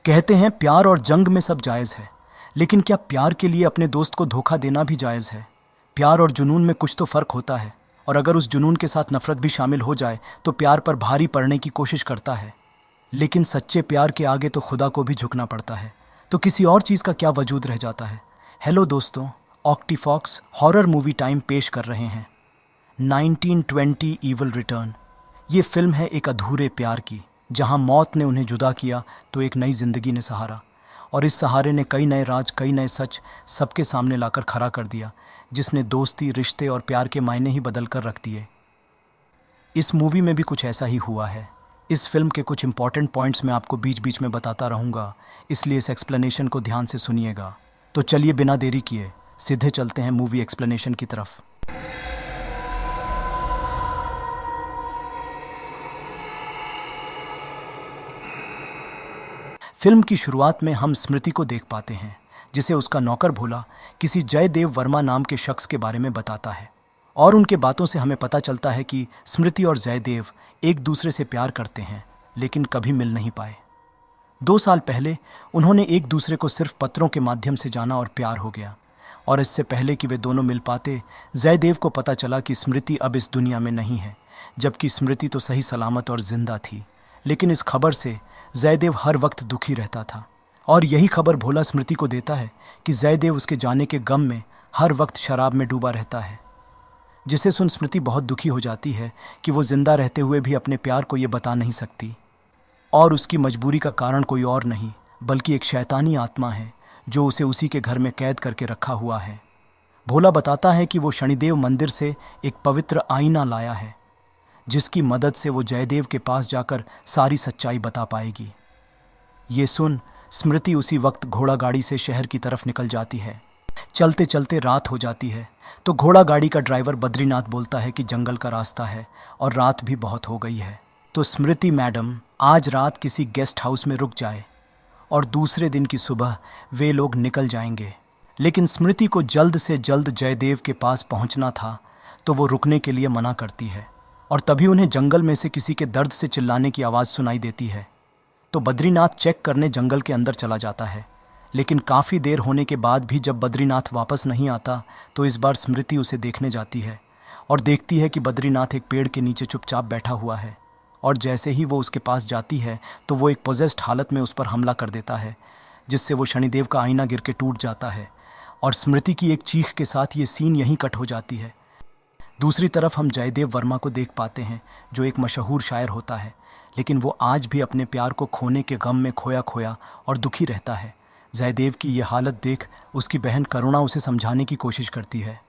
कहते हैं प्यार और जंग में सब जायज़ है, लेकिन क्या प्यार के लिए अपने दोस्त को धोखा देना भी जायज़ है? प्यार और जुनून में कुछ तो फ़र्क होता है, और अगर उस जुनून के साथ नफ़रत भी शामिल हो जाए तो प्यार पर भारी पड़ने की कोशिश करता है। लेकिन सच्चे प्यार के आगे तो खुदा को भी झुकना पड़ता है, तो किसी और चीज़ का क्या वजूद रह जाता है। हेलो दोस्तों, ऑक्टीफॉक्स हॉरर मूवी टाइम पेश कर रहे हैं 1920 ईवल रिटर्न। ये फिल्म है एक अधूरे प्यार की, जहां मौत ने उन्हें जुदा किया तो एक नई जिंदगी ने सहारा, और इस सहारे ने कई नए राज, कई नए सच सबके सामने लाकर खड़ा कर दिया, जिसने दोस्ती, रिश्ते और प्यार के मायने ही बदल कर रख दिए। इस मूवी में भी कुछ ऐसा ही हुआ है। इस फिल्म के कुछ इंपॉर्टेंट पॉइंट्स मैं आपको बीच बीच में बताता रहूँगा, इसलिए इस एक्सप्लेनेशन को ध्यान से सुनिएगा। तो चलिए बिना देरी किए सीधे चलते हैं मूवी एक्सप्लेनेशन की तरफ। फिल्म की शुरुआत में हम स्मृति को देख पाते हैं, जिसे उसका नौकर भोला किसी जयदेव वर्मा नाम के शख्स के बारे में बताता है, और उनके बातों से हमें पता चलता है कि स्मृति और जयदेव एक दूसरे से प्यार करते हैं, लेकिन कभी मिल नहीं पाए। 2 साल पहले उन्होंने एक दूसरे को सिर्फ पत्रों के माध्यम से जाना और प्यार हो गया, और इससे पहले कि वे दोनों मिल पाते, जयदेव को पता चला कि स्मृति अब इस दुनिया में नहीं है, जबकि स्मृति तो सही सलामत और जिंदा थी। लेकिन इस खबर से जयदेव हर वक्त दुखी रहता था, और यही खबर भोला स्मृति को देता है कि जयदेव उसके जाने के गम में हर वक्त शराब में डूबा रहता है, जिसे सुन स्मृति बहुत दुखी हो जाती है कि वो जिंदा रहते हुए भी अपने प्यार को ये बता नहीं सकती, और उसकी मजबूरी का कारण कोई और नहीं बल्कि एक शैतानी आत्मा है जो उसे उसी के घर में कैद करके रखा हुआ है। भोला बताता है कि वो शनिदेव मंदिर से एक पवित्र आईना लाया है, जिसकी मदद से वो जयदेव के पास जाकर सारी सच्चाई बता पाएगी। ये सुन स्मृति उसी वक्त घोड़ा गाड़ी से शहर की तरफ निकल जाती है। चलते चलते रात हो जाती है, तो घोड़ा गाड़ी का ड्राइवर बद्रीनाथ बोलता है कि जंगल का रास्ता है और रात भी बहुत हो गई है, तो स्मृति मैडम आज रात किसी गेस्ट हाउस में रुक जाए और दूसरे दिन की सुबह वे लोग निकल जाएंगे। लेकिन स्मृति को जल्द से जल्द जयदेव के पास पहुंचना था, तो वो रुकने के लिए मना करती है, और तभी उन्हें जंगल में से किसी के दर्द से चिल्लाने की आवाज़ सुनाई देती है। तो बद्रीनाथ चेक करने जंगल के अंदर चला जाता है, लेकिन काफ़ी देर होने के बाद भी जब बद्रीनाथ वापस नहीं आता, तो इस बार स्मृति उसे देखने जाती है और देखती है कि बद्रीनाथ एक पेड़ के नीचे चुपचाप बैठा हुआ है, और जैसे ही वो उसके पास जाती है तो वो एक पोजेस्ड हालत में उस पर हमला कर देता है, जिससे वो शनिदेव का आईना गिर के टूट जाता है, और स्मृति की एक चीख के साथ ये सीन यहीं कट हो जाती है। दूसरी तरफ हम जयदेव वर्मा को देख पाते हैं, जो एक मशहूर शायर होता है, लेकिन वो आज भी अपने प्यार को खोने के गम में खोया खोया और दुखी रहता है। जयदेव की ये हालत देख उसकी बहन करुणा उसे समझाने की कोशिश करती है,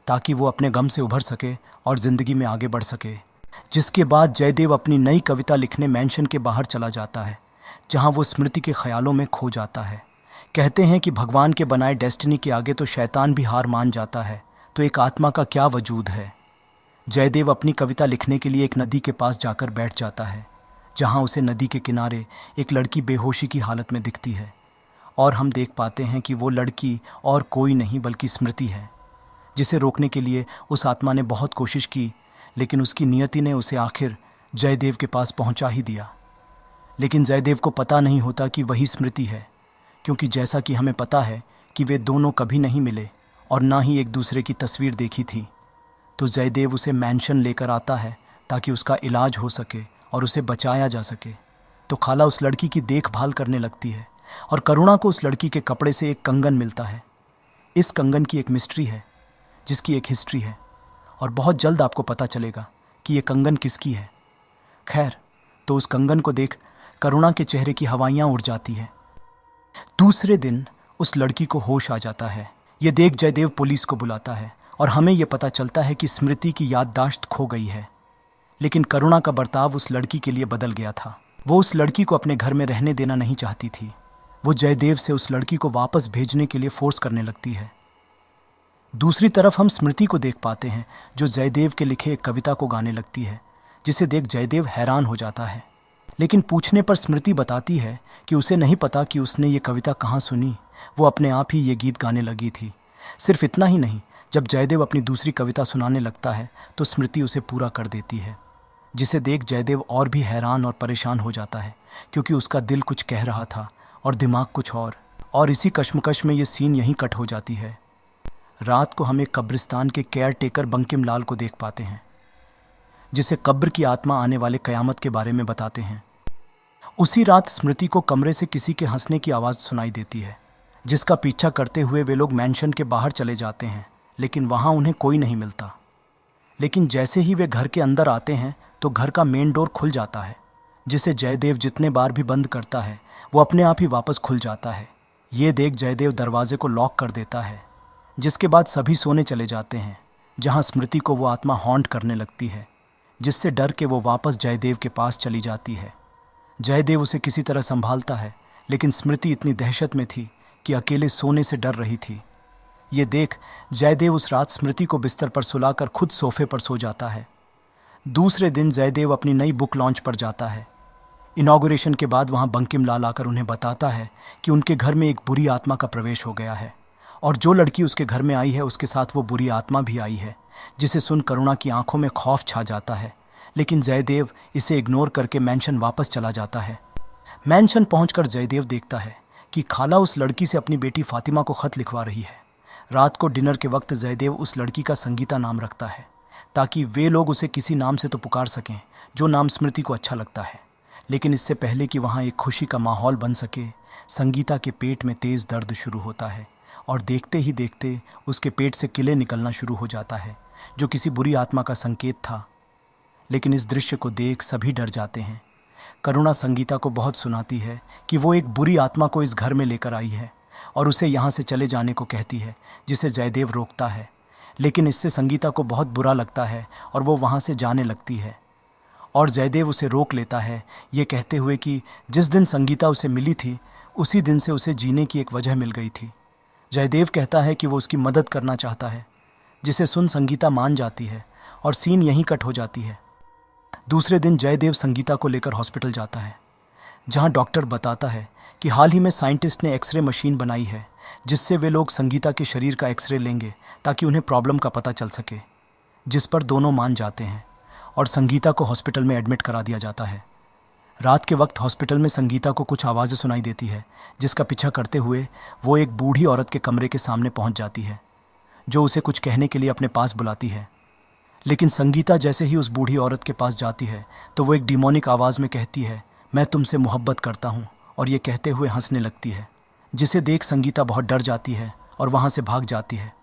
ताकि वो अपने गम से उभर सके और ज़िंदगी में आगे बढ़ सके। जिसके बाद जयदेव अपनी नई कविता लिखने मैंशन के बाहर चला जाता है, जहाँ वो स्मृति के ख्यालों में खो जाता है। कहते हैं कि भगवान के बनाए डेस्टिनी के आगे तो शैतान भी हार मान जाता है, तो एक आत्मा का क्या वजूद है। जयदेव अपनी कविता लिखने के लिए एक नदी के पास जाकर बैठ जाता है, जहां उसे नदी के किनारे एक लड़की बेहोशी की हालत में दिखती है, और हम देख पाते हैं कि वो लड़की और कोई नहीं बल्कि स्मृति है, जिसे रोकने के लिए उस आत्मा ने बहुत कोशिश की, लेकिन उसकी नियति ने उसे आखिर जयदेव के पास पहुंचा ही दिया। लेकिन जयदेव को पता नहीं होता कि वही स्मृति है, क्योंकि जैसा कि हमें पता है कि वे दोनों कभी नहीं मिले और ना ही एक दूसरे की तस्वीर देखी थी। तो जयदेव उसे मैंशन लेकर आता है ताकि उसका इलाज हो सके और उसे बचाया जा सके। तो खाला उस लड़की की देखभाल करने लगती है, और करुणा को उस लड़की के कपड़े से एक कंगन मिलता है। इस कंगन की एक मिस्ट्री है, जिसकी एक हिस्ट्री है, और बहुत जल्द आपको पता चलेगा कि ये कंगन किसकी है। खैर, तो उस कंगन को देख करुणा के चेहरे की हवाइयाँ उड़ जाती है। दूसरे दिन उस लड़की को होश आ जाता है। ये देख जयदेव पुलिस को बुलाता है, और हमें यह पता चलता है कि स्मृति की याददाश्त खो गई है। लेकिन करुणा का बर्ताव उस लड़की के लिए बदल गया था। वो उस लड़की को अपने घर में रहने देना नहीं चाहती थी। वो जयदेव से उस लड़की को वापस भेजने के लिए फोर्स करने लगती है। दूसरी तरफ हम स्मृति को देख पाते हैं, जो जयदेव के लिखे एक कविता को गाने लगती है, जिसे देख जयदेव हैरान हो जाता है। लेकिन पूछने पर स्मृति बताती है कि उसे नहीं पता कि उसने ये कविता कहाँ सुनी, वो अपने आप ही ये गीत गाने लगी थी। सिर्फ इतना ही नहीं, जब जयदेव अपनी दूसरी कविता सुनाने लगता है तो स्मृति उसे पूरा कर देती है, जिसे देख जयदेव और भी हैरान और परेशान हो जाता है, क्योंकि उसका दिल कुछ कह रहा था और दिमाग कुछ और इसी कश्मकश में ये सीन यहीं कट हो जाती है। रात को हम एक कब्रिस्तान के केयर टेकर बंकिम लाल को देख पाते हैं, जिसे कब्र की आत्मा आने वाले कयामत के बारे में बताते हैं। उसी रात स्मृति को कमरे से किसी के हंसने की आवाज़ सुनाई देती है, जिसका पीछा करते हुए वे लोग मैंशन के बाहर चले जाते हैं, लेकिन वहाँ उन्हें कोई नहीं मिलता। लेकिन जैसे ही वे घर के अंदर आते हैं तो घर का मेन डोर खुल जाता है, जिसे जयदेव जितने बार भी बंद करता है वो अपने आप ही वापस खुल जाता है। ये देख जयदेव दरवाजे को लॉक कर देता है, जिसके बाद सभी सोने चले जाते हैं, जहाँ स्मृति को वो आत्मा हॉन्ट करने लगती है, जिससे डर के वो वापस जयदेव के पास चली जाती है। जयदेव उसे किसी तरह संभालता है, लेकिन स्मृति इतनी दहशत में थी कि अकेले सोने से डर रही थी। ये देख जयदेव उस रात स्मृति को बिस्तर पर सुलाकर खुद सोफे पर सो जाता है। दूसरे दिन जयदेव अपनी नई बुक लॉन्च पर जाता है। इनॉग्रेशन के बाद वहाँ बंकिम लाल आकर उन्हें बताता है कि उनके घर में एक बुरी आत्मा का प्रवेश हो गया है, और जो लड़की उसके घर में आई है उसके साथ वो बुरी आत्मा भी आई है, जिसे सुन करुणा की आंखों में खौफ छा जाता है। लेकिन जयदेव इसे इग्नोर करके मैंशन वापस चला जाता है। मैंशन पहुंचकर जयदेव देखता है कि खाला उस लड़की से अपनी बेटी फातिमा को खत लिखवा रही है। रात को डिनर के वक्त जयदेव उस लड़की का संगीता नाम रखता है, ताकि वे लोग उसे किसी नाम से तो पुकार सकें जो नाम स्मृति को अच्छा लगता है। लेकिन इससे पहले कि वहाँ एक खुशी का माहौल बन सके, संगीता के पेट में तेज़ दर्द शुरू होता है, और देखते ही देखते उसके पेट से किले निकलना शुरू हो जाता है, जो किसी बुरी आत्मा का संकेत था। लेकिन इस दृश्य को देख सभी डर जाते हैं। करुणा संगीता को बहुत सुनाती है कि वो एक बुरी आत्मा को इस घर में लेकर आई है और उसे यहाँ से चले जाने को कहती है, जिसे जयदेव रोकता है। लेकिन इससे संगीता को बहुत बुरा लगता है और वो वहाँ से जाने लगती है, और जयदेव उसे रोक लेता है, ये कहते हुए कि जिस दिन संगीता उसे मिली थी उसी दिन से उसे जीने की एक वजह मिल गई थी। जयदेव कहता है कि वो उसकी मदद करना चाहता है, जिसे सुन संगीता मान जाती है और सीन यहीं कट हो जाती है। दूसरे दिन जयदेव संगीता को लेकर हॉस्पिटल जाता है, जहां डॉक्टर बताता है कि हाल ही में साइंटिस्ट ने एक्सरे मशीन बनाई है, जिससे वे लोग संगीता के शरीर का एक्सरे लेंगे ताकि उन्हें प्रॉब्लम का पता चल सके, जिस पर दोनों मान जाते हैं और संगीता को हॉस्पिटल में एडमिट करा दिया जाता है। रात के वक्त हॉस्पिटल में संगीता को कुछ आवाज़ें सुनाई देती है, जिसका पीछा करते हुए वो एक बूढ़ी औरत के कमरे के सामने पहुंच जाती है, जो उसे कुछ कहने के लिए अपने पास बुलाती है। लेकिन संगीता जैसे ही उस बूढ़ी औरत के पास जाती है तो वो एक डिमोनिक आवाज़ में कहती है, मैं तुमसे मोहब्बत करता हूँ, और ये कहते हुए हंसने लगती है, जिसे देख संगीता बहुत डर जाती है और वहाँ से भाग जाती है।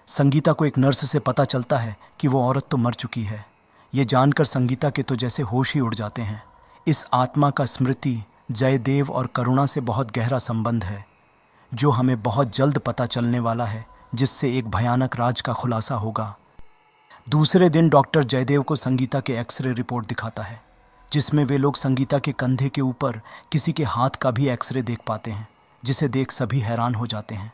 संगीता को एक नर्स से पता चलता है कि वो औरत तो मर चुकी है। ये जानकर संगीता के तो जैसे होश ही उड़ जाते हैं। इस आत्मा का स्मृति, जयदेव और करुणा से बहुत गहरा संबंध है, जो हमें बहुत जल्द पता चलने वाला है, जिससे एक भयानक राज का खुलासा होगा। दूसरे दिन डॉक्टर जयदेव को संगीता के एक्सरे रिपोर्ट दिखाता है, जिसमें वे लोग संगीता के कंधे के ऊपर किसी के हाथ का भी एक्सरे देख पाते हैं, जिसे देख सभी हैरान हो जाते हैं।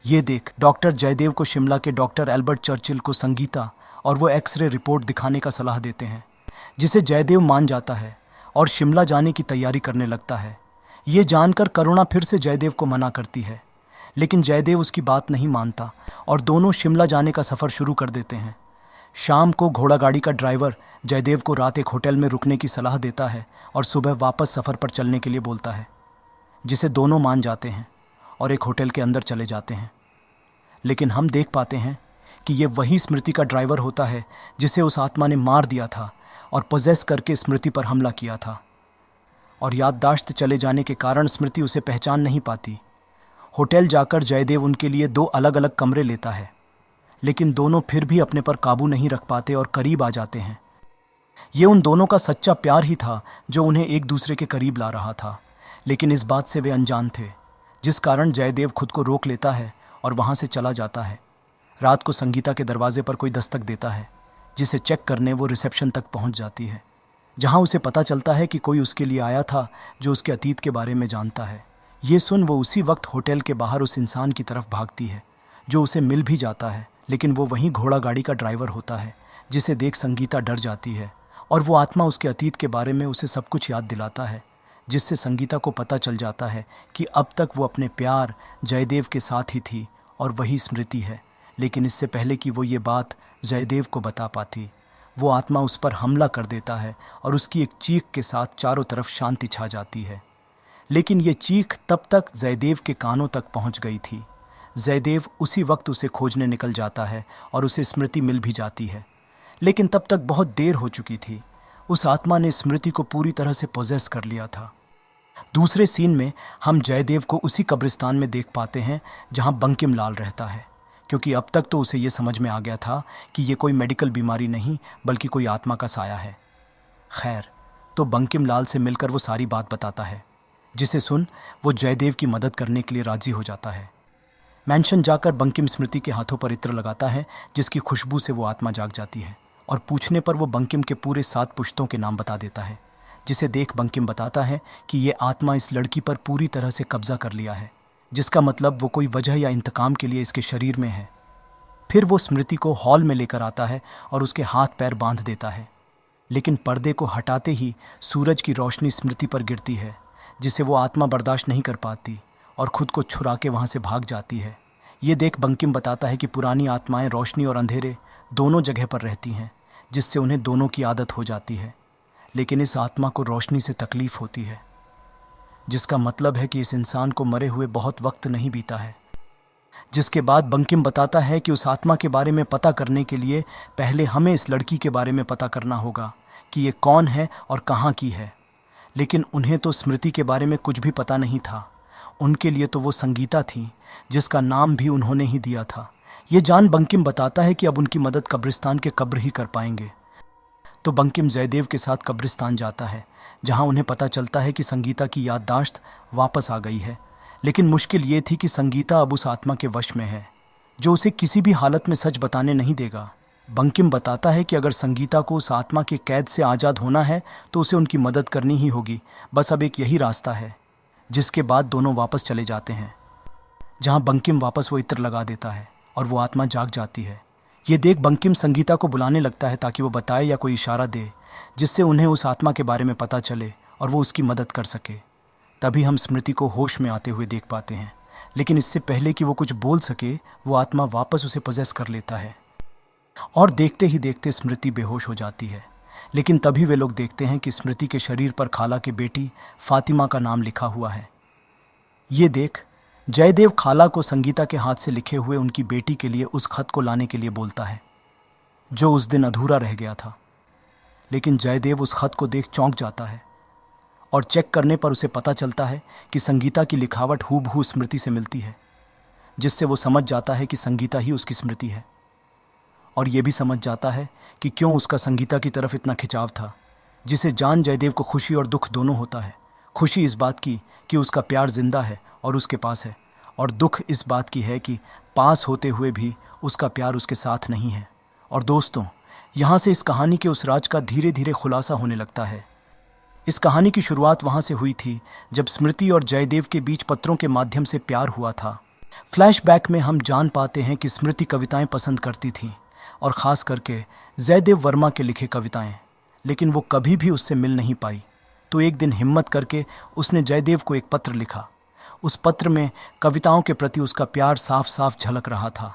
ये देख डॉक्टर जयदेव को शिमला के डॉक्टर एल्बर्ट चर्चिल को संगीता और वो एक्सरे रिपोर्ट दिखाने का सलाह देते हैं, जिसे जयदेव मान जाता है और शिमला जाने की तैयारी करने लगता है। ये जानकर करुणा फिर से जयदेव को मना करती है, लेकिन जयदेव उसकी बात नहीं मानता और दोनों शिमला जाने का सफ़र शुरू कर देते हैं। शाम को घोड़ा गाड़ी का ड्राइवर जयदेव को रात एक होटल में रुकने की सलाह देता है और सुबह वापस सफ़र पर चलने के लिए बोलता है, जिसे दोनों मान जाते हैं और एक होटल के अंदर चले जाते हैं। लेकिन हम देख पाते हैं कि ये वही स्मृति का ड्राइवर होता है, जिसे उस आत्मा ने मार दिया था और पोजेस करके स्मृति पर हमला किया था, और याददाश्त चले जाने के कारण स्मृति उसे पहचान नहीं पाती। होटल जाकर जयदेव उनके लिए 2 अलग अलग कमरे लेता है, लेकिन दोनों फिर भी अपने पर काबू नहीं रख पाते और करीब आ जाते हैं। ये उन दोनों का सच्चा प्यार ही था जो उन्हें एक दूसरे के करीब ला रहा था, लेकिन इस बात से वे अनजान थे, जिस कारण जयदेव खुद को रोक लेता है और वहाँ से चला जाता है। रात को संगीता के दरवाजे पर कोई दस्तक देता है, जिसे चेक करने वो रिसेप्शन तक पहुँच जाती है, जहाँ उसे पता चलता है कि कोई उसके लिए आया था जो उसके अतीत के बारे में जानता है। ये सुन वो उसी वक्त होटल के बाहर उस इंसान की तरफ भागती है, जो उसे मिल भी जाता है, लेकिन वो वहीं घोड़ा गाड़ी का ड्राइवर होता है, जिसे देख संगीता डर जाती है और वो आत्मा उसके अतीत के बारे में उसे सब कुछ याद दिलाता है, जिससे संगीता को पता चल जाता है कि अब तक वो अपने प्यार जयदेव के साथ ही थी और वही स्मृति है। लेकिन इससे पहले कि वो ये बात जयदेव को बता पाती, वो आत्मा उस पर हमला कर देता है और उसकी एक चीख के साथ चारों तरफ शांति छा जाती है। लेकिन ये चीख तब तक जयदेव के कानों तक पहुंच गई थी। जयदेव उसी वक्त उसे खोजने निकल जाता है और उसे स्मृति मिल भी जाती है, लेकिन तब तक बहुत देर हो चुकी थी। उस आत्मा ने स्मृति को पूरी तरह से पोजेस कर लिया था। दूसरे सीन में हम जयदेव को उसी कब्रिस्तान में देख पाते हैं जहां बंकिम लाल रहता है, क्योंकि अब तक तो उसे ये समझ में आ गया था कि ये कोई मेडिकल बीमारी नहीं बल्कि कोई आत्मा का साया है। खैर, तो बंकिम लाल से मिलकर वो सारी बात बताता है, जिसे सुन वो जयदेव की मदद करने के लिए राजी हो जाता है। मैंशन जाकर बंकिम स्मृति के हाथों पर इत्र लगाता है, जिसकी खुशबू से वो आत्मा जाग जाती है, और पूछने पर वो बंकिम के पूरे 7 पुश्तों के नाम बता देता है, जिसे देख बंकिम बताता है कि ये आत्मा इस लड़की पर पूरी तरह से कब्जा कर लिया है, जिसका मतलब वो कोई वजह या इंतकाम के लिए इसके शरीर में है। फिर वो स्मृति को हॉल में लेकर आता है और उसके हाथ पैर बांध देता है, लेकिन पर्दे को हटाते ही सूरज की रोशनी स्मृति पर गिरती है, जिसे वो आत्मा बर्दाश्त नहीं कर पाती और खुद को छुरा के वहाँ से भाग जाती है। ये देख बंकिम बताता है कि पुरानी आत्माएं रोशनी और अंधेरे दोनों जगह पर रहती हैं, जिससे उन्हें दोनों की आदत हो जाती है, लेकिन इस आत्मा को रोशनी से तकलीफ होती है, जिसका मतलब है कि इस इंसान को मरे हुए बहुत वक्त नहीं बीता है। जिसके बाद बंकिम बताता है कि उस आत्मा के बारे में पता करने के लिए पहले हमें इस लड़की के बारे में पता करना होगा कि ये कौन है और कहाँ की है। लेकिन उन्हें तो स्मृति के बारे में कुछ भी पता नहीं था। उनके लिए तो वो संगीता थी, जिसका नाम भी उन्होंने ही दिया था। ये जान बंकिम बताता है कि अब उनकी मदद कब्रिस्तान के कब्र ही कर पाएंगे। तो बंकिम जयदेव के साथ कब्रिस्तान जाता है, जहां उन्हें पता चलता है कि संगीता की याददाश्त वापस आ गई है। लेकिन मुश्किल ये थी कि संगीता अब उस आत्मा के वश में है, जो उसे किसी भी हालत में सच बताने नहीं देगा। बंकिम बताता है कि अगर संगीता को उस आत्मा के कैद से आज़ाद होना है तो उसे उनकी मदद करनी ही होगी, बस अब एक यही रास्ता है। जिसके बाद दोनों वापस चले जाते हैं, जहां बंकिम वापस वो इत्र लगा देता है और वो आत्मा जाग जाती है। ये देख बंकिम संगीता को बुलाने लगता है ताकि वो बताए या कोई इशारा दे, जिससे उन्हें उस आत्मा के बारे में पता चले और वो उसकी मदद कर सके। तभी हम स्मृति को होश में आते हुए देख पाते हैं, लेकिन इससे पहले कि वो कुछ बोल सके, वो आत्मा वापस उसे पोजेस कर लेता है और देखते ही देखते स्मृति बेहोश हो जाती है। लेकिन तभी वे लोग देखते हैं कि स्मृति के शरीर पर खाला की बेटी फातिमा का नाम लिखा हुआ है। ये देख जयदेव खाला को संगीता के हाथ से लिखे हुए उनकी बेटी के लिए उस खत को लाने के लिए बोलता है, जो उस दिन अधूरा रह गया था। लेकिन जयदेव उस खत को देख चौंक जाता है और चेक करने पर उसे पता चलता है कि संगीता की लिखावट हूबहू स्मृति से मिलती है, जिससे वो समझ जाता है कि संगीता ही उसकी स्मृति है। और ये भी समझ जाता है कि क्यों उसका संगीता की तरफ इतना खिंचाव था, जिसे जान जयदेव को खुशी और दुख दोनों होता है। खुशी इस बात की कि उसका प्यार जिंदा है और उसके पास है, और दुख इस बात की है कि पास होते हुए भी उसका प्यार उसके साथ नहीं है। और दोस्तों, यहाँ से इस कहानी के उस राज का धीरे धीरे खुलासा होने लगता है। इस कहानी की शुरुआत वहाँ से हुई थी जब स्मृति और जयदेव के बीच पत्रों के माध्यम से प्यार हुआ था। फ्लैशबैक में हम जान पाते हैं कि स्मृति कविताएं पसंद करती थी, और ख़ास करके जयदेव वर्मा के लिखे कविताएं, लेकिन वो कभी भी उससे मिल नहीं पाई। तो एक दिन हिम्मत करके उसने जयदेव को एक पत्र लिखा। उस पत्र में कविताओं के प्रति उसका प्यार साफ साफ झलक रहा था।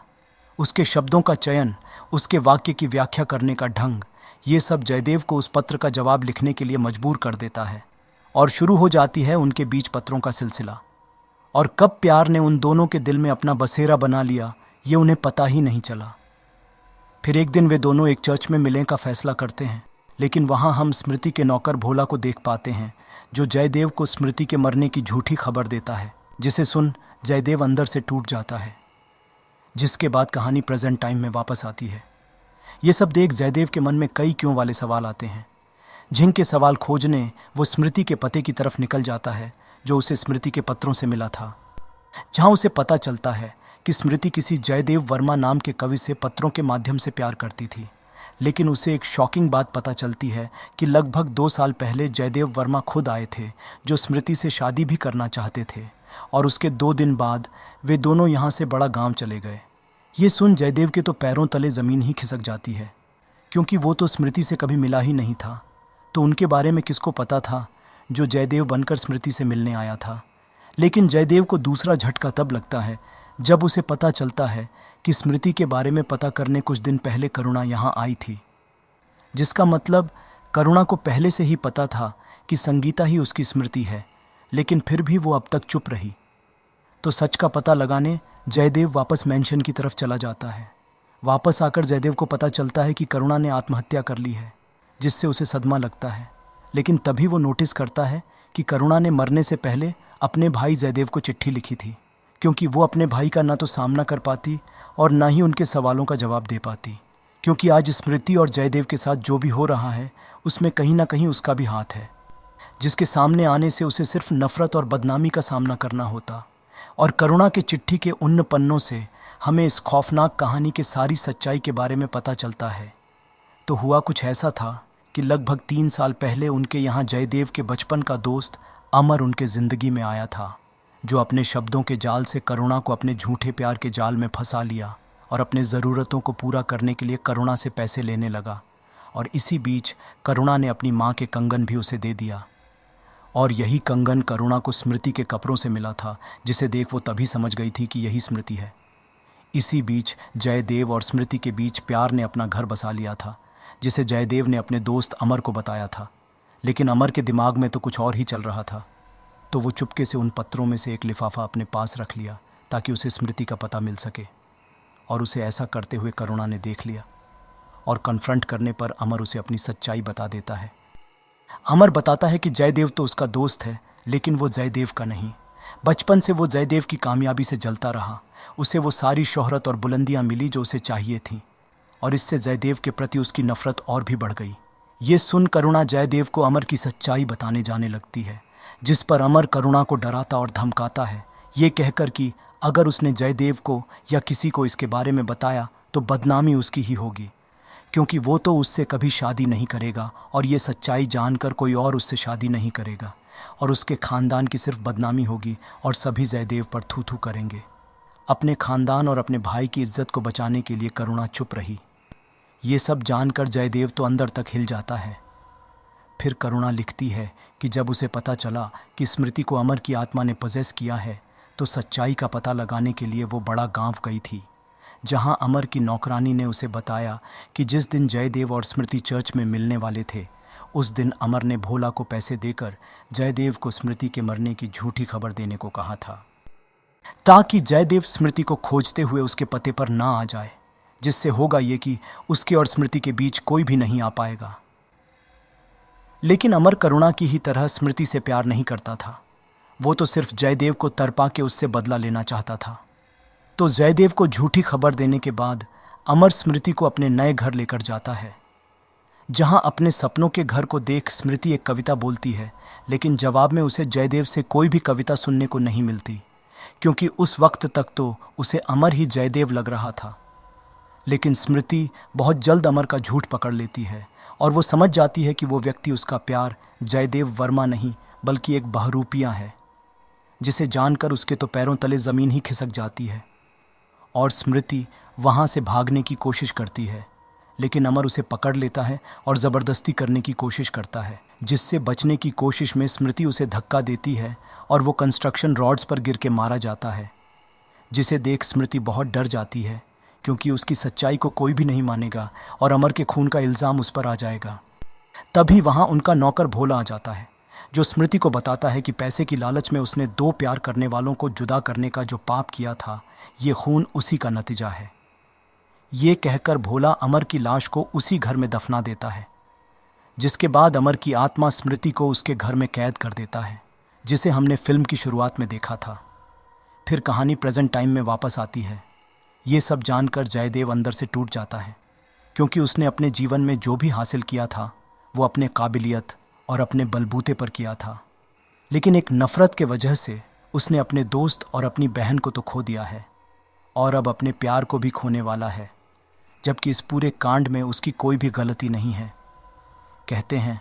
उसके शब्दों का चयन, उसके वाक्य की व्याख्या करने का ढंग, ये सब जयदेव को उस पत्र का जवाब लिखने के लिए मजबूर कर देता है, और शुरू हो जाती है उनके बीच पत्रों का सिलसिला। और कब प्यार ने उन दोनों के दिल में अपना बसेरा बना लिया, ये उन्हें पता ही नहीं चला। फिर एक दिन वे दोनों एक चर्च में मिलने का फैसला करते हैं, लेकिन वहाँ हम स्मृति के नौकर भोला को देख पाते हैं, जो जयदेव को स्मृति के मरने की झूठी खबर देता है, जिसे सुन जयदेव अंदर से टूट जाता है। जिसके बाद कहानी प्रेजेंट टाइम में वापस आती है। ये सब देख जयदेव के मन में कई क्यों वाले सवाल आते हैं, जिनके सवाल खोजने वो स्मृति के पते की तरफ निकल जाता है, जो उसे स्मृति के पत्रों से मिला था, जहाँ उसे पता चलता है कि स्मृति किसी जयदेव वर्मा नाम के कवि से पत्रों के माध्यम से प्यार करती थी। लेकिन उसे एक शॉकिंग बात पता चलती है कि लगभग 2 साल पहले जयदेव वर्मा खुद आए थे, जो स्मृति से शादी भी करना चाहते थे, और उसके 2 दिन बाद वे दोनों यहाँ से बड़ा गांव चले गए। ये सुन जयदेव के तो पैरों तले ज़मीन ही खिसक जाती है, क्योंकि वो तो स्मृति से कभी मिला ही नहीं था। तो उनके बारे में किसको पता था, जो जयदेव बनकर स्मृति से मिलने आया था। लेकिन जयदेव को दूसरा झटका तब लगता है जब उसे पता चलता है कि स्मृति के बारे में पता करने कुछ दिन पहले करुणा यहाँ आई थी, जिसका मतलब करुणा को पहले से ही पता था कि संगीता ही उसकी स्मृति है। लेकिन फिर भी वो अब तक चुप रही। तो सच का पता लगाने जयदेव वापस मेंशन की तरफ चला जाता है। वापस आकर जयदेव को पता चलता है कि करुणा ने आत्महत्या कर ली है, जिससे उसे सदमा लगता है। लेकिन तभी वो नोटिस करता है कि करुणा ने मरने से पहले अपने भाई जयदेव को चिट्ठी लिखी थी, क्योंकि वो अपने भाई का ना तो सामना कर पाती और ना ही उनके सवालों का जवाब दे पाती, क्योंकि आज स्मृति और जयदेव के साथ जो भी हो रहा है उसमें कहीं ना कहीं उसका भी हाथ है, जिसके सामने आने से उसे सिर्फ नफरत और बदनामी का सामना करना होता। और करुणा के चिट्ठी के उन पन्नों से हमें इस खौफनाक कहानी के सारी सच्चाई के बारे में पता चलता है। तो हुआ कुछ ऐसा था कि लगभग 3 साल पहले उनके यहाँ जयदेव के बचपन का दोस्त अमर उनके ज़िंदगी में आया था, जो अपने शब्दों के जाल से करुणा को अपने झूठे प्यार के जाल में फंसा लिया और अपने ज़रूरतों को पूरा करने के लिए करुणा से पैसे लेने लगा। और इसी बीच करुणा ने अपनी माँ के कंगन भी उसे दे दिया। और यही कंगन करुणा को स्मृति के कपड़ों से मिला था, जिसे देख वो तभी समझ गई थी कि यही स्मृति है। इसी बीच जयदेव और स्मृति के बीच प्यार ने अपना घर बसा लिया था, जिसे जयदेव ने अपने दोस्त अमर को बताया था। लेकिन अमर के दिमाग में तो कुछ और ही चल रहा था। तो वो चुपके से उन पत्रों में से एक लिफाफा अपने पास रख लिया ताकि उसे स्मृति का पता मिल सके। और उसे ऐसा करते हुए करुणा ने देख लिया और कन्फ्रंट करने पर अमर उसे अपनी सच्चाई बता देता है। अमर बताता है कि जयदेव तो उसका दोस्त है, लेकिन वो जयदेव का नहीं। बचपन से वो जयदेव की कामयाबी से जलता रहा। उसे वो सारी शोहरत और बुलंदियां मिली जो उसे चाहिए थीं, और इससे जयदेव के प्रति उसकी नफरत और भी बढ़ गई। ये सुन करुणा जयदेव को अमर की सच्चाई बताने जाने लगती है, जिस पर अमर करुणा को डराता और धमकाता है, ये कहकर कि अगर उसने जयदेव को या किसी को इसके बारे में बताया तो बदनामी उसकी ही होगी, क्योंकि वो तो उससे कभी शादी नहीं करेगा और ये सच्चाई जानकर कोई और उससे शादी नहीं करेगा, और उसके खानदान की सिर्फ बदनामी होगी और सभी जयदेव पर थू थू करेंगे। अपने खानदान और अपने भाई की इज्जत को बचाने के लिए करुणा चुप रही। ये सब जानकर जयदेव तो अंदर तक हिल जाता है। फिर करुणा लिखती है कि जब उसे पता चला कि स्मृति को अमर की आत्मा ने पजेस किया है, तो सच्चाई का पता लगाने के लिए वो बड़ा गांव गई थी, जहां अमर की नौकरानी ने उसे बताया कि जिस दिन जयदेव और स्मृति चर्च में मिलने वाले थे, उस दिन अमर ने भोला को पैसे देकर जयदेव को स्मृति के मरने की झूठी खबर देने को कहा था, ताकि जयदेव स्मृति को खोजते हुए उसके पते पर ना आ जाए, जिससे होगा ये कि उसके और स्मृति के बीच कोई भी नहीं आ पाएगा। लेकिन अमर करुणा की ही तरह स्मृति से प्यार नहीं करता था। वो तो सिर्फ जयदेव को तरपा के उससे बदला लेना चाहता था। तो जयदेव को झूठी खबर देने के बाद अमर स्मृति को अपने नए घर लेकर जाता है, जहां अपने सपनों के घर को देख स्मृति एक कविता बोलती है, लेकिन जवाब में उसे जयदेव से कोई भी कविता सुनने को नहीं मिलती, क्योंकि उस वक्त तक तो उसे अमर ही जयदेव लग रहा था। लेकिन स्मृति बहुत जल्द अमर का झूठ पकड़ लेती है और वो समझ जाती है कि वो व्यक्ति उसका प्यार जयदेव वर्मा नहीं बल्कि एक बहरूपिया है, जिसे जानकर उसके तो पैरों तले ज़मीन ही खिसक जाती है। और स्मृति वहाँ से भागने की कोशिश करती है, लेकिन अमर उसे पकड़ लेता है और ज़बरदस्ती करने की कोशिश करता है, जिससे बचने की कोशिश में स्मृति उसे धक्का देती है और वो कंस्ट्रक्शन रॉड्स पर गिर के मारा जाता है, जिसे देख स्मृति बहुत डर जाती है, क्योंकि उसकी सच्चाई को कोई भी नहीं मानेगा और अमर के खून का इल्ज़ाम उस पर आ जाएगा। तभी वहाँ उनका नौकर भोला आ जाता है, जो स्मृति को बताता है कि पैसे की लालच में उसने 2 प्यार करने वालों को जुदा करने का जो पाप किया था, ये खून उसी का नतीजा है। ये कहकर भोला अमर की लाश को उसी घर में दफना देता है, जिसके बाद अमर की आत्मा स्मृति को उसके घर में कैद कर देता है, जिसे हमने फिल्म की शुरुआत में देखा था। फिर कहानी प्रेजेंट टाइम में वापस आती है। ये सब जानकर जयदेव अंदर से टूट जाता है, क्योंकि उसने अपने जीवन में जो भी हासिल किया था वो अपने काबिलियत और अपने बलबूते पर किया था, लेकिन एक नफ़रत के वजह से उसने अपने दोस्त और अपनी बहन को तो खो दिया है और अब अपने प्यार को भी खोने वाला है, जबकि इस पूरे कांड में उसकी कोई भी गलती नहीं है। कहते हैं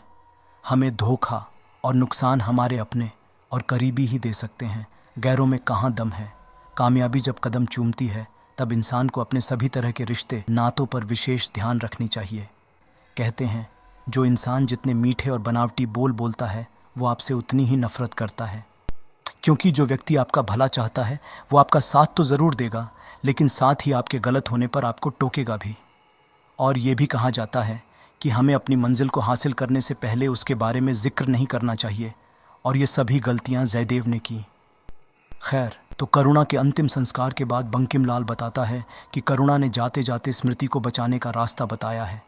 हमें धोखा और नुकसान हमारे अपने और करीबी ही दे सकते हैं, गैरों में कहाँ दम है। कामयाबी जब कदम चूमती है तब इंसान को अपने सभी तरह के रिश्ते नातों पर विशेष ध्यान रखनी चाहिए। कहते हैं जो इंसान जितने मीठे और बनावटी बोल बोलता है वो आपसे उतनी ही नफरत करता है, क्योंकि जो व्यक्ति आपका भला चाहता है वो आपका साथ तो ज़रूर देगा, लेकिन साथ ही आपके गलत होने पर आपको टोकेगा भी। और ये भी कहा जाता है कि हमें अपनी मंजिल को हासिल करने से पहले उसके बारे में जिक्र नहीं करना चाहिए और ये सभी गलतियां जयदेव ने की। खैर, तो करुणा के अंतिम संस्कार के बाद बंकिम लाल बताता है कि करुणा ने जाते जाते स्मृति को बचाने का रास्ता बताया है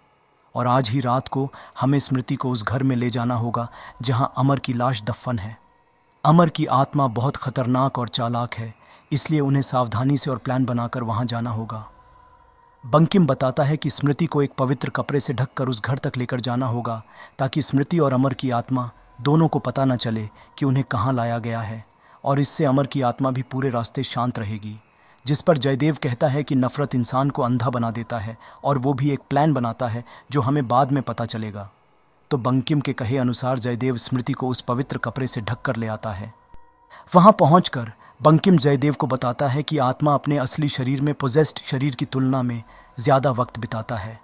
और आज ही रात को हमें स्मृति को उस घर में ले जाना होगा जहां अमर की लाश दफन है। अमर की आत्मा बहुत खतरनाक और चालाक है, इसलिए उन्हें सावधानी से और प्लान बनाकर वहां जाना होगा। बंकिम बताता है कि स्मृति को एक पवित्र कपड़े से ढककर उस घर तक लेकर जाना होगा ताकि स्मृति और अमर की आत्मा दोनों को पता न चले कि उन्हें कहाँ लाया गया है, और इससे अमर की आत्मा भी पूरे रास्ते शांत रहेगी। जिस पर जयदेव कहता है कि नफरत इंसान को अंधा बना देता है और वो भी एक प्लान बनाता है जो हमें बाद में पता चलेगा। तो बंकिम के कहे अनुसार जयदेव स्मृति को उस पवित्र कपड़े से ढक कर ले आता है। वहां पहुंचकर बंकिम जयदेव को बताता है कि आत्मा अपने असली शरीर में पोजेस्ड शरीर की तुलना में ज़्यादा वक्त बिताता है।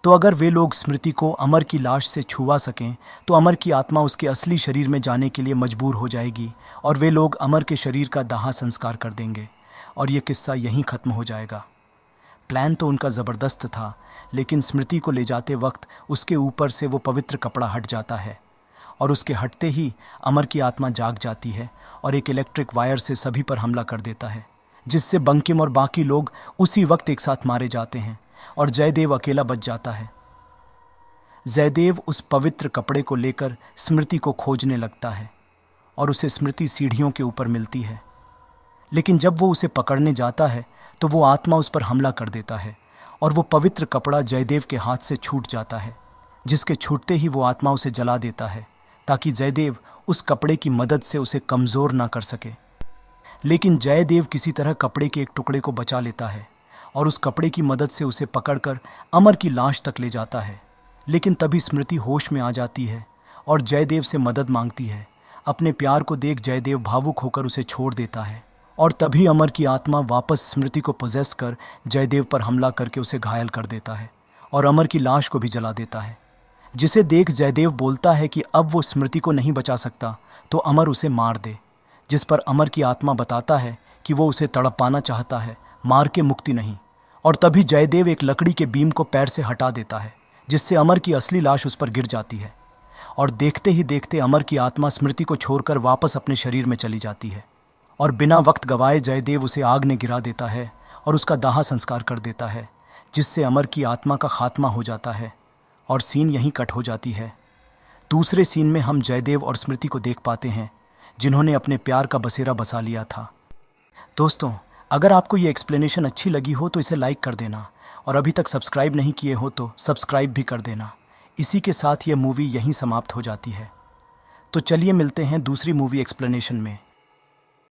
तो अगर वे लोग स्मृति को अमर की लाश से छुआ सकें तो अमर की आत्मा उसके असली शरीर में जाने के लिए मजबूर हो जाएगी और वे लोग अमर के शरीर का दाह संस्कार कर देंगे और ये किस्सा यहीं ख़त्म हो जाएगा। प्लान तो उनका ज़बरदस्त था, लेकिन स्मृति को ले जाते वक्त उसके ऊपर से वो पवित्र कपड़ा हट जाता है और उसके हटते ही अमर की आत्मा जाग जाती है और एक इलेक्ट्रिक वायर से सभी पर हमला कर देता है, जिससे बंकिम और बाकी लोग उसी वक्त एक साथ मारे जाते हैं और जयदेव अकेला बच जाता है। जयदेव उस पवित्र कपड़े को लेकर स्मृति को खोजने लगता है और उसे स्मृति सीढ़ियों के ऊपर मिलती है, लेकिन जब वो उसे पकड़ने जाता है तो वो आत्मा उस पर हमला कर देता है और वो पवित्र कपड़ा जयदेव के हाथ से छूट जाता है, जिसके छूटते ही वो आत्मा उसे जला देता है ताकि जयदेव उस कपड़े की मदद से उसे कमज़ोर ना कर सके। लेकिन जयदेव किसी तरह कपड़े के एक टुकड़े को बचा लेता है और उस कपड़े की मदद से उसे पकड़कर अमर की लाश तक ले जाता है। लेकिन तभी स्मृति होश में आ जाती है और जयदेव से मदद मांगती है। अपने प्यार को देख जयदेव भावुक होकर उसे छोड़ देता है और तभी अमर की आत्मा वापस स्मृति को पोजेस कर जयदेव पर हमला करके उसे घायल कर देता है और अमर की लाश को भी जला देता है, जिसे देख जयदेव बोलता है कि अब वो स्मृति को नहीं बचा सकता तो अमर उसे मार दे। जिस पर अमर की आत्मा बताता है कि वो उसे तड़प पाना चाहता है, मार के मुक्ति नहीं। और तभी जयदेव एक लकड़ी के बीम को पैर से हटा देता है, जिससे अमर की असली लाश उस पर गिर जाती है और देखते ही देखते अमर की आत्मा स्मृति को छोड़कर वापस अपने शरीर में चली जाती है और बिना वक्त गवाए जयदेव उसे आग में गिरा देता है और उसका दाह संस्कार कर देता है, जिससे अमर की आत्मा का खात्मा हो जाता है और सीन यहीं कट हो जाती है। दूसरे सीन में हम जयदेव और स्मृति को देख पाते हैं जिन्होंने अपने प्यार का बसेरा बसा लिया था। दोस्तों, अगर आपको ये एक्सप्लेनेशन अच्छी लगी हो तो इसे लाइक कर देना और अभी तक सब्सक्राइब नहीं किए हो तो सब्सक्राइब भी कर देना। इसी के साथ ये मूवी यहीं समाप्त हो जाती है। तो चलिए मिलते हैं दूसरी मूवी एक्सप्लेनेशन में।